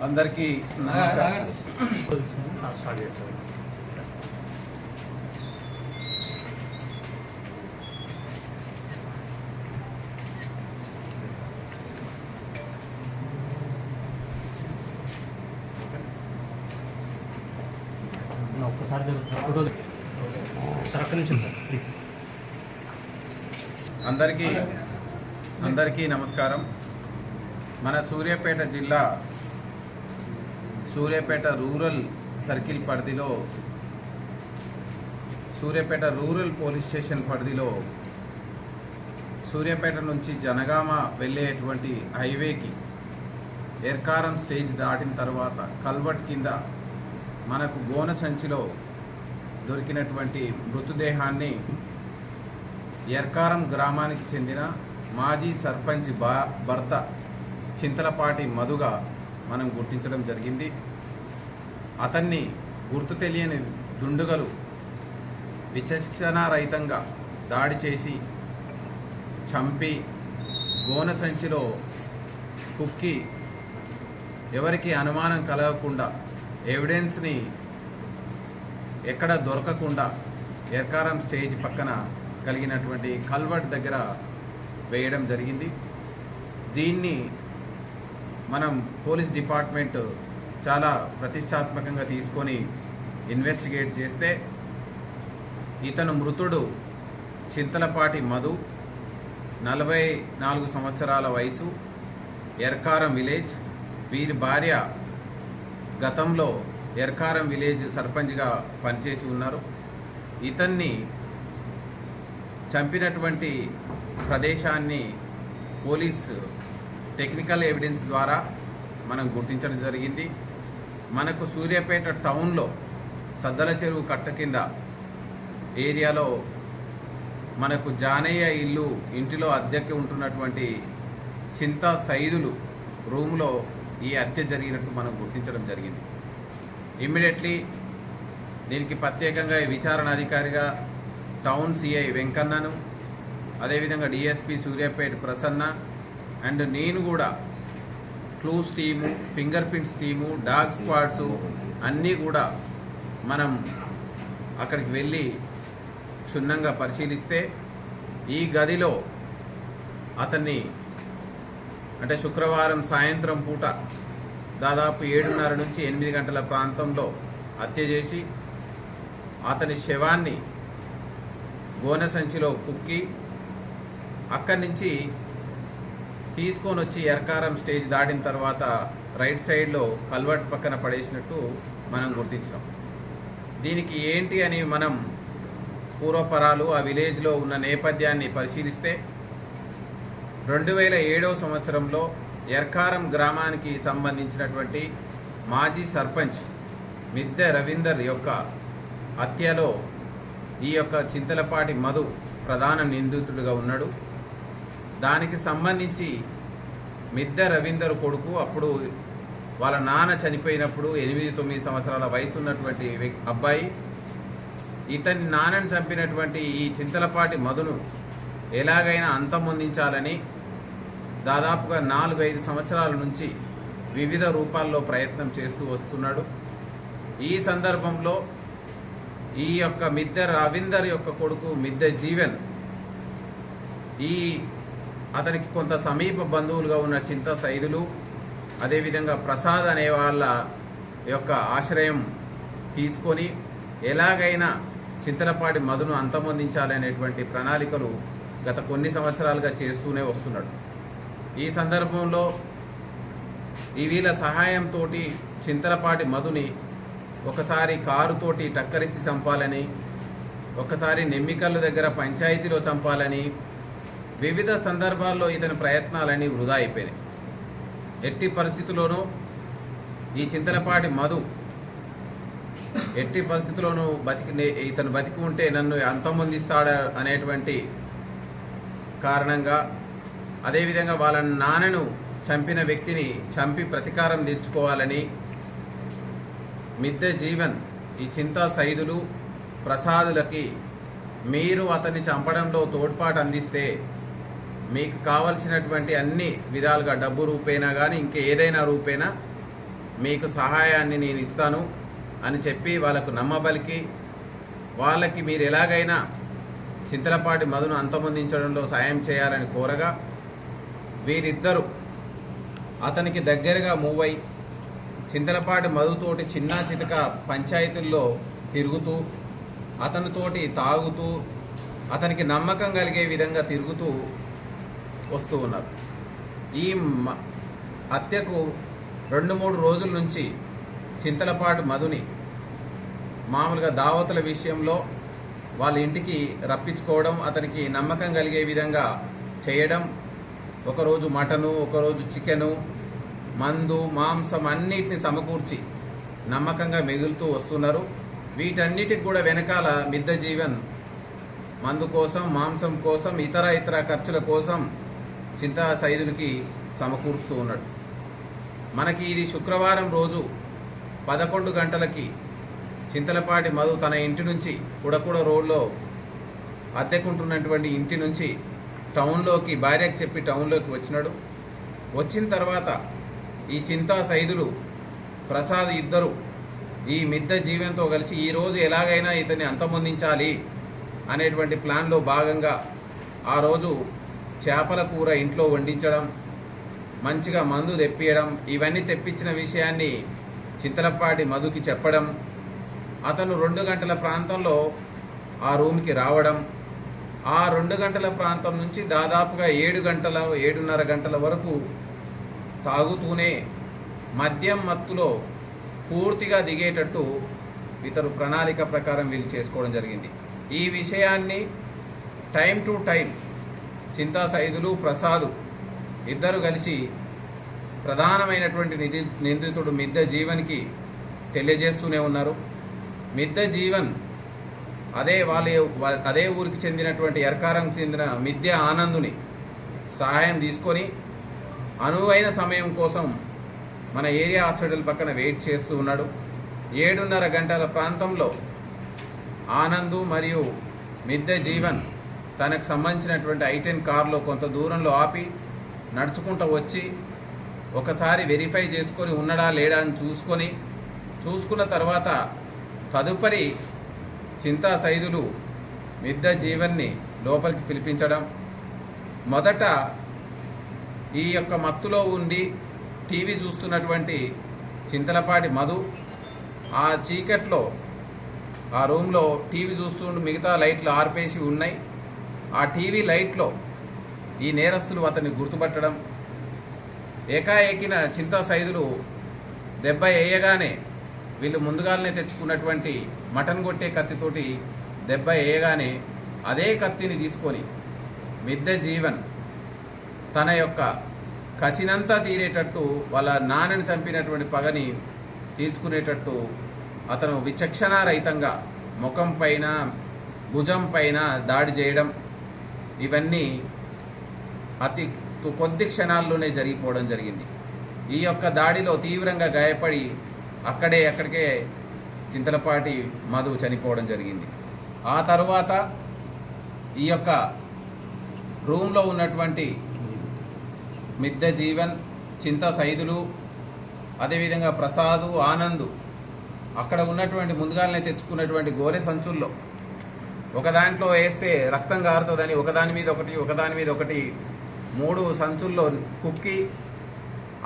అందరికీ నమస్కారం. అందరికీ నమస్కారం. మన సూర్యాపేట జిల్లా సూర్యాపేట రూరల్ సర్కిల్ పరిధిలో సూర్యాపేట రూరల్ పోలీస్ స్టేషన్ పరిధిలో సూర్యాపేట నుంచి జనగామ వెళ్ళేటువంటి హైవేకి ఎర్కారం స్టేజ్ దాటిన తర్వాత కల్వర్ట్ కింద మనకు గోన సంచిలో దొరికినటువంటి మృతదేహాన్ని ఎర్కారం గ్రామానికి చెందిన మాజీ సర్పంచ్ భర్త చింతలపాటి మధుగా మనం గుర్తించడం జరిగింది. అతన్ని గుర్తు తెలియని దుండుగలు విచక్షణారహితంగా దాడి చేసి చంపి గోన సంచిలో కుక్కి ఎవరికి అనుమానం కలగకుండా ఎవిడెన్స్ని ఎక్కడ దొరకకుండా ఎర్కారం స్టేజ్ పక్కన కలిగినటువంటి కల్వర్ట్ దగ్గర వేయడం జరిగింది. దీన్ని మనం పోలీస్ డిపార్ట్మెంట్ చాలా ప్రతిష్టాత్మకంగా తీసుకొని ఇన్వెస్టిగేట్ చేస్తే ఇతను మృతుడు చింతలపాటి మధు, 44 సంవత్సరాల వయసు, ఎర్కారం విలేజ్. వీరి భార్య గతంలో ఎర్కారం విలేజ్ సర్పంచ్గా పనిచేసి ఉన్నారు. ఇతన్ని చంపినటువంటి ప్రదేశాన్ని పోలీస్ టెక్నికల్ ఎవిడెన్స్ ద్వారా మనం గుర్తించడం జరిగింది. మనకు సూర్యాపేట టౌన్లో సద్దల చెరువు కట్ట కింద ఏరియాలో మనకు జానయ్య ఇంటిలో అద్దెకి ఉంటున్నటువంటి చింతా సైదులు రూమ్లో ఈ హత్య జరిగినట్టు మనం గుర్తించడం జరిగింది. ఇమ్మీడియట్లీ దీనికి ప్రత్యేకంగా విచారణ అధికారిగా టౌన్ సిఐ వెంకన్నను, అదేవిధంగా డిఎస్పి సూర్యాపేట ప్రసన్న అండ్ నేను కూడా clues team, finger prints team, dog squads అన్నీ కూడా మనం అక్కడికి వెళ్ళి క్షుణ్ణంగా పరిశీలిస్తే ఈ గదిలో అతన్ని అంటే శుక్రవారం సాయంత్రం పూట దాదాపు 7:30 నుంచి 8 గంటల ప్రాంతంలో హత్య చేసి అతని శవాన్ని గోన సంచిలో కుక్కి అక్కడి నుంచి తీసుకొని వచ్చి ఎర్కారం స్టేజ్ దాటిన తర్వాత రైట్ సైడ్లో కల్వర్ట్ పక్కన పడేసినట్టు మనం గుర్తించాం. దీనికి ఏంటి అని మనం పూర్వపరాలు ఆ విలేజ్లో ఉన్న నేపథ్యాన్ని పరిశీలిస్తే 2007 సంవత్సరంలో ఎర్కారం గ్రామానికి సంబంధించినటువంటి మాజీ సర్పంచ్ మిద్దె రవీందర్ యొక్క హత్యలో ఈ యొక్క చింతలపాటి మధు ప్రధాన నిందితుడిగా ఉన్నాడు. దానికి సంబంధించి మిద్దె రవీందర్ కొడుకు అప్పుడు వాళ్ళ నాన్న చనిపోయినప్పుడు 8-9 సంవత్సరాల వయసు ఉన్నటువంటి అబ్బాయి ఇతని నాన్నని చంపినటువంటి ఈ చింతలపాటి మధును ఎలాగైనా అంతమొందించాలని దాదాపుగా 4-5 సంవత్సరాల నుంచి వివిధ రూపాల్లో ప్రయత్నం చేస్తూ వస్తున్నాడు. ఈ సందర్భంలో ఈ యొక్క మిద్దె రవీందర్ యొక్క కొడుకు మిద్దె జీవన్ అతనికి కొంత సమీప బంధువులుగా ఉన్న చింత సైదులు, అదేవిధంగా ప్రసాద్ అనే వాళ్ళ యొక్క ఆశ్రయం తీసుకొని ఎలాగైనా చింతలపాటి మధును అంతమొందించాలనేటువంటి ప్రణాళికలు గత కొన్ని సంవత్సరాలుగా చేస్తూనే వస్తున్నాడు. ఈ సందర్భంలో వీళ్ళ సహాయంతో చింతలపాటి మధుని ఒకసారి కారుతోటి టక్కరించి చంపాలని, ఒకసారి నెమ్మికల్లు దగ్గర పంచాయతీలో చంపాలని, వివిధ సందర్భాల్లో ఇతని ప్రయత్నాలన్నీ వృధా అయిపోయినాయి. ఎట్టి పరిస్థితుల్లోనూ ఈ చింతలపాటి మధు ఎట్టి పరిస్థితుల్లోనూ ఇతను బతికి ఉంటే నన్ను అంతమొందిస్తాడా అనేటువంటి కారణంగా, అదేవిధంగా వాళ్ళ నాన్నను చంపిన వ్యక్తిని చంపి ప్రతీకారం తీర్చుకోవాలని మిద్దె జీవన్ ఈ చింతా సైదులు ప్రసాదులకి మీరు అతన్ని చంపడంలో తోడ్పాటు అందిస్తే మీకు కావలసినటువంటి అన్ని విధాలుగా డబ్బు రూపేనా కానీ ఇంకే ఏదైనా రూపేనా మీకు సహాయాన్ని నేను ఇస్తాను అని చెప్పి వాళ్ళకు నమ్మబలికి వాళ్ళకి మీరు ఎలాగైనా చింతలపాటి మధును అంతమొందించడంలో సాయం చేయాలని కోరగా వీరిద్దరూ అతనికి దగ్గరగా మూవ్ అయి చింతలపాటి మధుతోటి చిన్న చితక పంచాయతీల్లో తిరుగుతూ అతనితోటి తాగుతూ అతనికి నమ్మకం కలిగే విధంగా తిరుగుతూ వస్తూ ఉన్నారు. ఈ హత్యకు 2-3 రోజుల నుంచి చింతలపాటి మధుని మామూలుగా దావతుల విషయంలో వాళ్ళ ఇంటికి రప్పించుకోవడం, అతనికి నమ్మకం కలిగే విధంగా చేయడం, ఒకరోజు మటను, ఒకరోజు చికెను, మందు, మాంసం అన్నిటిని సమకూర్చి నమ్మకంగా మిగులుతూ వస్తున్నారు. వీటన్నిటికి కూడా వెనకాల మిద్ద జీవన్ మందు కోసం, మాంసం కోసం, ఇతర ఖర్చుల కోసం చింతా సైదులకి సమకూరుస్తూ ఉన్నాడు. మనకి ఇది శుక్రవారం రోజు 11 గంటలకి చింతలపాటి మధు తన ఇంటి నుంచి కుడకుడ రోడ్లో అద్దెకుంటున్నటువంటి ఇంటి నుంచి టౌన్లోకి భార్యకు చెప్పి టౌన్లోకి వచ్చినాడు. వచ్చిన తర్వాత ఈ చింతా సైదులు ప్రసాద్ ఇద్దరు ఈ మిద్ద జీవన్తో కలిసి ఈరోజు ఎలాగైనా ఇతన్ని అంతమొందించాలి అనేటువంటి ప్లాన్లో భాగంగా ఆ రోజు చేపల కూర ఇంట్లో వండించడం, మంచిగా మందు తెప్పియడం, ఇవన్నీ తెప్పించిన విషయాన్ని చింతలపాటి మధుకి చెప్పడం, అతను 2 గంటల ప్రాంతంలో ఆ రూమ్కి రావడం, ఆ 2 గంటల ప్రాంతం నుంచి దాదాపుగా 7-7:30 గంటల వరకు తాగుతూనే మద్యం మత్తులో పూర్తిగా దిగేటట్టు ఇతరు ప్రణాళిక ప్రకారం వీళ్ళు చేసుకోవడం జరిగింది. ఈ విషయాన్ని టైం టు టైం చింతా సైదులు, ప్రసాదు ఇద్దరు కలిసి ప్రధానమైనటువంటి నిందితుడు మిద్ద జీవన్కి తెలియజేస్తూనే ఉన్నారు. మిద్ద జీవన్ అదే ఊరికి చెందినటువంటి ఎర్కారం చెందిన మిద్య ఆనందుని సహాయం తీసుకొని అనువైన సమయం కోసం మన ఏరియా హాస్పిటల్ పక్కన వెయిట్ చేస్తూ ఉన్నాడు. 7:30 గంటల ప్రాంతంలో ఆనందు మరియు మిద్ద జీవన్ తనకు సంబంధించినటువంటి I-10 కారులో కొంత దూరంలో ఆపి నడుచుకుంటూ వచ్చి ఒకసారి వెరిఫై చేసుకొని ఉన్నాడా లేడా అని చూసుకున్న తర్వాత తదుపరి చింతా సైదులు మిద్ద జీవన్ని లోపలికి పిలిపించడం, మొదట ఈ యొక్క మత్తులో ఉండి టీవీ చూస్తున్నటువంటి చింతలపాటి మధు ఆ చీకట్లో ఆ రూమ్లో టీవీ చూస్తుంటూ మిగతా లైట్లు ఆర్పేసి ఉన్నాయి. ఆ టీవీ లైట్లో ఈ నేరస్తులు అతన్ని గుర్తుపట్టడం, ఏకాఏకిన చింతా సైదులు దెబ్బ వేయగానే వీళ్ళు ముందుగానే తెచ్చుకున్నటువంటి మటన్ కొట్టే కత్తితోటి దెబ్బ వేయగానే అదే కత్తిని తీసుకొని మిద్ద జీవన్ తన యొక్క కసినంతా తీరేటట్టు వాళ్ళ నాన్నని చంపినటువంటి పగని తీర్చుకునేటట్టు అతను విచక్షణారహితంగా ముఖం పైన, భుజం పైన దాడి చేయడం, ఇవన్నీ అతి కొద్ది క్షణాల్లోనే జరిగిపోవడం జరిగింది. ఈ యొక్క దాడిలో తీవ్రంగా గాయపడి అక్కడికే చింతలపాటి మధు చనిపోవడం జరిగింది. ఆ తరువాత ఈ యొక్క రూమ్లో ఉన్నటువంటి మిద్ద జీవన్, చింతా సైదులు, అదేవిధంగా ప్రసాదు, ఆనందు అక్కడ ఉన్నటువంటి ముందుగానే తెచ్చుకున్నటువంటి గోనె సంచుల్లో ఒక దాంట్లో వేస్తే రక్తం గారుతుందని ఒకదాని మీద ఒకటి 3 సంచుల్లో కుక్కి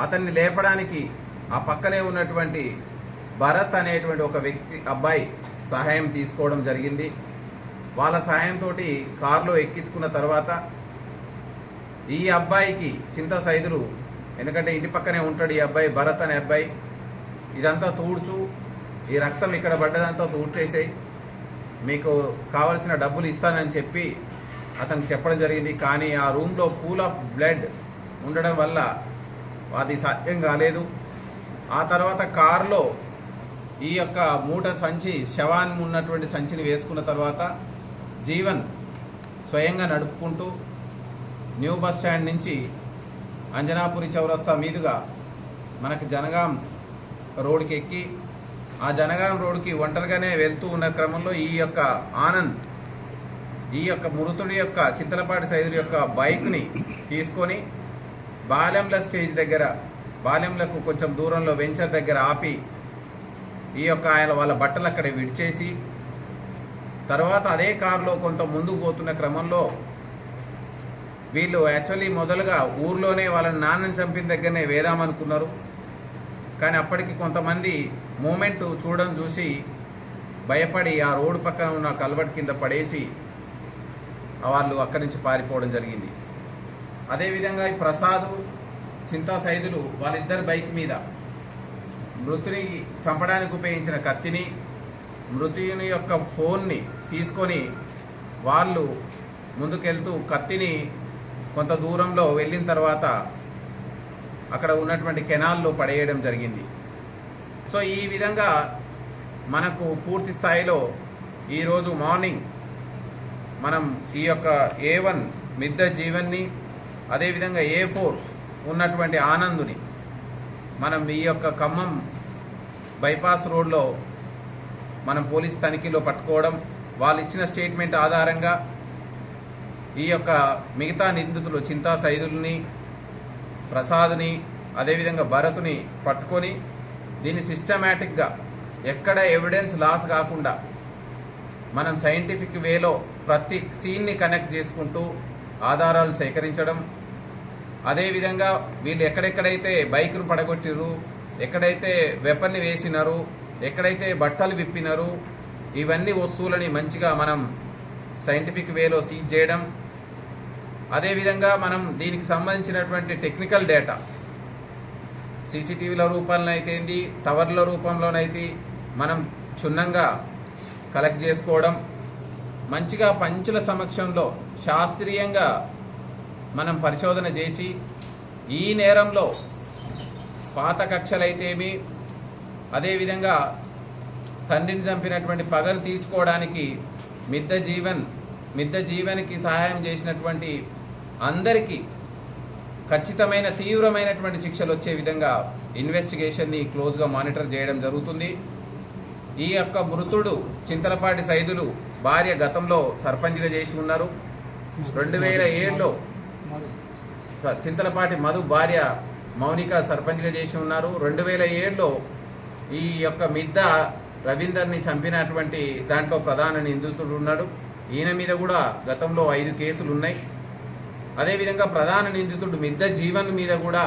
అతన్ని లేపడానికి ఆ పక్కనే ఉన్నటువంటి భరత్ అనేటువంటి ఒక అబ్బాయి సహాయం తీసుకోవడం జరిగింది. వాళ్ళ సహాయంతో కారులో ఎక్కించుకున్న తర్వాత ఈ అబ్బాయికి చింతా సైదులు, ఎందుకంటే ఇంటి పక్కనే ఉంటాడు ఈ అబ్బాయి, భరత్ అనే అబ్బాయి, ఇదంతా తూడ్చు, ఈ రక్తం ఇక్కడ పడ్డదంతా తూడ్చేసేయి, మీకు కావలసిన డబ్బులు ఇస్తానని చెప్పి అతనికి చెప్పడం జరిగింది. కానీ ఆ రూమ్లో పూల్ ఆఫ్ బ్లడ్ ఉండడం వల్ల అది సాధ్యం కాలేదు. ఆ తర్వాత కారులో ఈ యొక్క మూట సంచి, శవాన్ని ఉన్నటువంటి సంచిని వేసుకున్న తర్వాత జీవన్ స్వయంగా నడుపుకుంటూ న్యూ బస్ స్టాండ్ నుంచి అంజనాపురి చౌరస్తా మీదుగా మనకి జనగాం రోడ్కి ఎక్కి ఆ జనగాం రోడ్కి ఒంటరిగానే వెళ్తూ ఉన్న క్రమంలో ఈ యొక్క ఆనంద్ ఈ యొక్క మృతుడి యొక్క చింతలపాటి సైదుల యొక్క బైక్ని తీసుకొని బాలెంల స్టేజ్ దగ్గర బాల్యంలకు కొంచెం దూరంలో వెంచర్ దగ్గర ఆపి ఈ యొక్క ఆయన వాళ్ళ బట్టలు అక్కడ విడిచేసి తర్వాత అదే కారులో కొంత ముందుకు పోతున్న క్రమంలో వీళ్ళు యాక్చువల్లీ మొదలుగా ఊర్లోనే వాళ్ళని నాన్నని చంపిన దగ్గరనే వేదామనుకున్నారు. కానీ అప్పటికి కొంతమంది మూమెంట్ చూసి భయపడి ఆ రోడ్డు పక్కన ఉన్న కల్వర్ట్ కింద పడేసి వాళ్ళు అక్కడి నుంచి పారిపోవడం జరిగింది. అదేవిధంగా ఈ ప్రసాద్, చింతా సైదులు వాళ్ళిద్దరి బైక్ మీద మృతుని చంపడానికి ఉపయోగించిన కత్తిని, మృతుని యొక్క ఫోన్ని తీసుకొని వాళ్ళు ముందుకెళ్తూ కత్తిని కొంత దూరంలో వెళ్ళిన తర్వాత అక్కడ ఉన్నటువంటి కెనాల్లో పడేయడం జరిగింది. సో ఈ విధంగా మనకు పూర్తి స్థాయిలో ఈరోజు మార్నింగ్ మనం ఈ యొక్క A1 మిద్ద జీవన్ని, అదేవిధంగా A4 ఉన్నటువంటి ఆనందుని మనం ఈ యొక్క ఖమ్మం బైపాస్ రోడ్లో మనం పోలీస్ తనిఖీలో పట్టుకోవడం, వాళ్ళు ఇచ్చిన స్టేట్మెంట్ ఆధారంగా ఈ యొక్క మిగతా నిందితులు చింతా సైదుల్ని, ప్రసాద్ని, అదేవిధంగా భరత్ని పట్టుకొని దీన్ని సిస్టమేటిక్గా ఎక్కడ ఎవిడెన్స్ లాస్ కాకుండా మనం సైంటిఫిక్ వేలో ప్రతి సీన్ని కనెక్ట్ చేసుకుంటూ ఆధారాలు సేకరించడం, అదేవిధంగా వీళ్ళు ఎక్కడెక్కడైతే బైక్ను పడగొట్టిరు, ఎక్కడైతే వెపన్ని వేసినారు, ఎక్కడైతే బట్టలు విప్పినారు, ఇవన్నీ వస్తువులని మంచిగా మనం సైంటిఫిక్ వేలో సీజ్ చేయడం, అదేవిధంగా మనం దీనికి సంబంధించినటువంటి టెక్నికల్ డేటా సీసీటీవీల రూపంలో అయితే ఏంది, టవర్ల రూపంలోనైతే మనం క్షుణ్ణంగా కలెక్ట్ చేసుకోవడం, మంచిగా పంచుల సమక్షంలో శాస్త్రీయంగా మనం పరిశోధన చేసి ఈ నేరంలో పాత కక్షలైతేమి, అదేవిధంగా తండ్రిని చంపినటువంటి పగను తీర్చుకోవడానికి మిద్ద జీవన్కి సహాయం చేసినటువంటి అందరికీ ఖచ్చితమైన తీవ్రమైనటువంటి శిక్షలు వచ్చే విధంగా ఇన్వెస్టిగేషన్ని క్లోజ్గా మానిటర్ చేయడం జరుగుతుంది. ఈ యొక్క మృతుడు చింతలపాటి సైదులు భార్య గతంలో సర్పంచ్గా చేసి ఉన్నారు. 2007లో చింతలపాటి మధు భార్య మౌనిక సర్పంచ్గా చేసి ఉన్నారు. 2007లో ఈ యొక్క మిద్ద రవీందర్ని చంపినటువంటి దాంట్లో ప్రధాన నిందితుడు ఉన్నాడు. ఈయన మీద కూడా గతంలో 5 కేసులు ఉన్నాయి. అదేవిధంగా ప్రధాన నిందితుడు మిద్ద జీవన్ మీద కూడా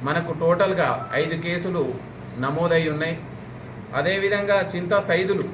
మనకు టోటల్గా 5 కేసులు నమోదై ఉన్నాయి. అదేవిధంగా చింతా సైదులు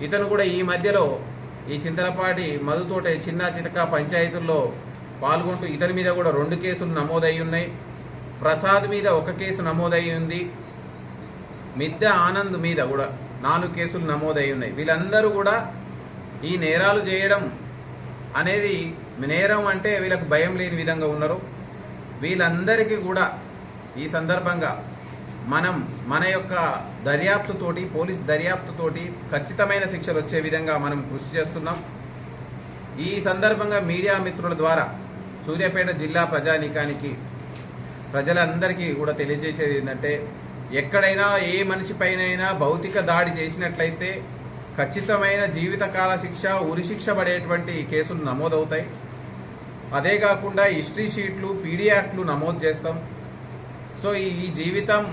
ఇతను కూడా ఈ మధ్యలో ఈ చింతలపాటి మధుతోట చిన్న చితక పంచాయతీల్లో పాల్గొంటూ ఇతని మీద కూడా 2 కేసులు నమోదై ఉన్నాయి. ప్రసాద్ మీద 1 కేసు నమోదై ఉంది. మిద్ద ఆనంద్ మీద కూడా 4 కేసులు నమోదై ఉన్నాయి. వీళ్ళందరూ కూడా ఈ నేరాలు చేయడం అనేది నేరం అంటే వీళ్ళకు భయం లేని విధంగా ఉన్నారు. వీళ్ళందరికీ కూడా ఈ సందర్భంగా మనం మన యొక్క దర్యాప్తుతోటి, పోలీస్ దర్యాప్తుతోటి ఖచ్చితమైన శిక్షలు వచ్చే విధంగా మనం కృషి చేస్తున్నాం. ఈ సందర్భంగా మీడియా మిత్రుల ద్వారా సూర్యాపేట జిల్లా ప్రజానీకానికి, ప్రజలందరికీ కూడా తెలియజేసేది ఏంటంటే, ఎక్కడైనా ఏ మనిషిపైనైనా భౌతిక దాడి చేసినట్లయితే ఖచ్చితమైన జీవితకాల శిక్ష, ఉరిశిక్ష పడేటువంటి కేసులు నమోదవుతాయి. అదే కాకుండా హిస్టరీ షీట్లు, పీడీ యాక్ట్లు నమోదు చేస్తాం. సో ఈ జీవితం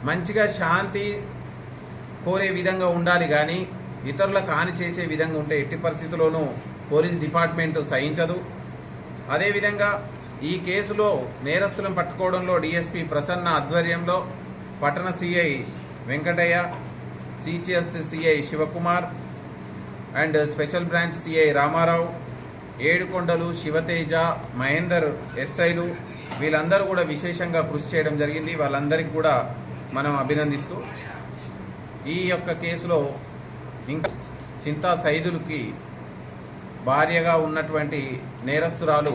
మంచిగా శాంతి కోరే విధంగా ఉండాలి, కానీ ఇతరులకు హాని చేసే విధంగా ఉంటే ఎట్టి పరిస్థితుల్లోనూ పోలీస్ డిపార్ట్మెంట్ సహించదు. అదేవిధంగా ఈ కేసులో నేరస్తులను పట్టుకోవడంలో డిఎస్పీ ప్రసన్న ఆధ్వర్యంలో పట్టణ CI Venkataiah, CCS CI Sivakumar and special branch CI Ramarao, Yedukondalu, Sivateja, Mahender ఎస్ఐలు వీళ్ళందరూ కూడా విశేషంగా కృషి చేయడం జరిగింది. వాళ్ళందరికీ కూడా మనం అభినందిస్తూ, ఈ యొక్క కేసులో ఇంకా చింతా సైదులకి భార్యగా ఉన్నటువంటి నేరస్తురాలు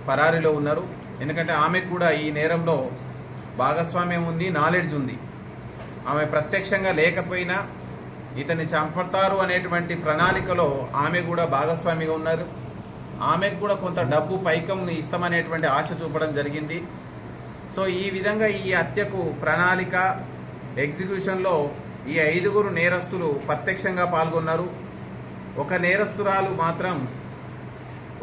పరారీలో ఉన్నారు. ఎందుకంటే ఆమెకు కూడా ఈ నేరంలో భాగస్వామ్యం ఉంది, నాలెడ్జ్ ఉంది. ఆమె ప్రత్యక్షంగా లేకపోయినా ఇతన్ని చంపుతారు అనేటువంటి ప్రణాళికలో ఆమె కూడా భాగస్వామిగా ఉన్నారు. ఆమెకు కూడా కొంత డబ్బు పైకం ఇస్తామనేటువంటి ఆశ చూపడం జరిగింది. సో ఈ విధంగా ఈ హత్యకు ప్రణాళిక, ఎగ్జిక్యూషన్లో ఈ 5గురు నేరస్తులు ప్రత్యక్షంగా పాల్గొన్నారు. ఒక నేరస్తురాలు మాత్రం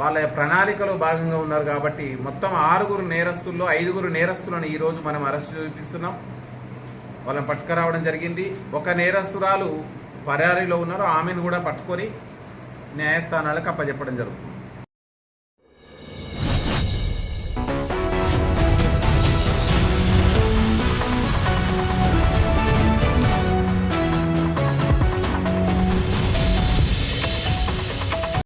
వాళ్ళ ప్రణాళికలో భాగంగా ఉన్నారు కాబట్టి మొత్తం 6 నేరస్తుల్లో 5 నేరస్తులను ఈరోజు మనం అరెస్ట్ చూపిస్తున్నాం. వాళ్ళని పట్టుకురావడం జరిగింది. ఒక నేరస్తురాలు పరారీలో ఉన్నారు, ఆమెను కూడా పట్టుకొని న్యాయస్థానాలకు అప్పచెప్పడం జరుగుతుంది.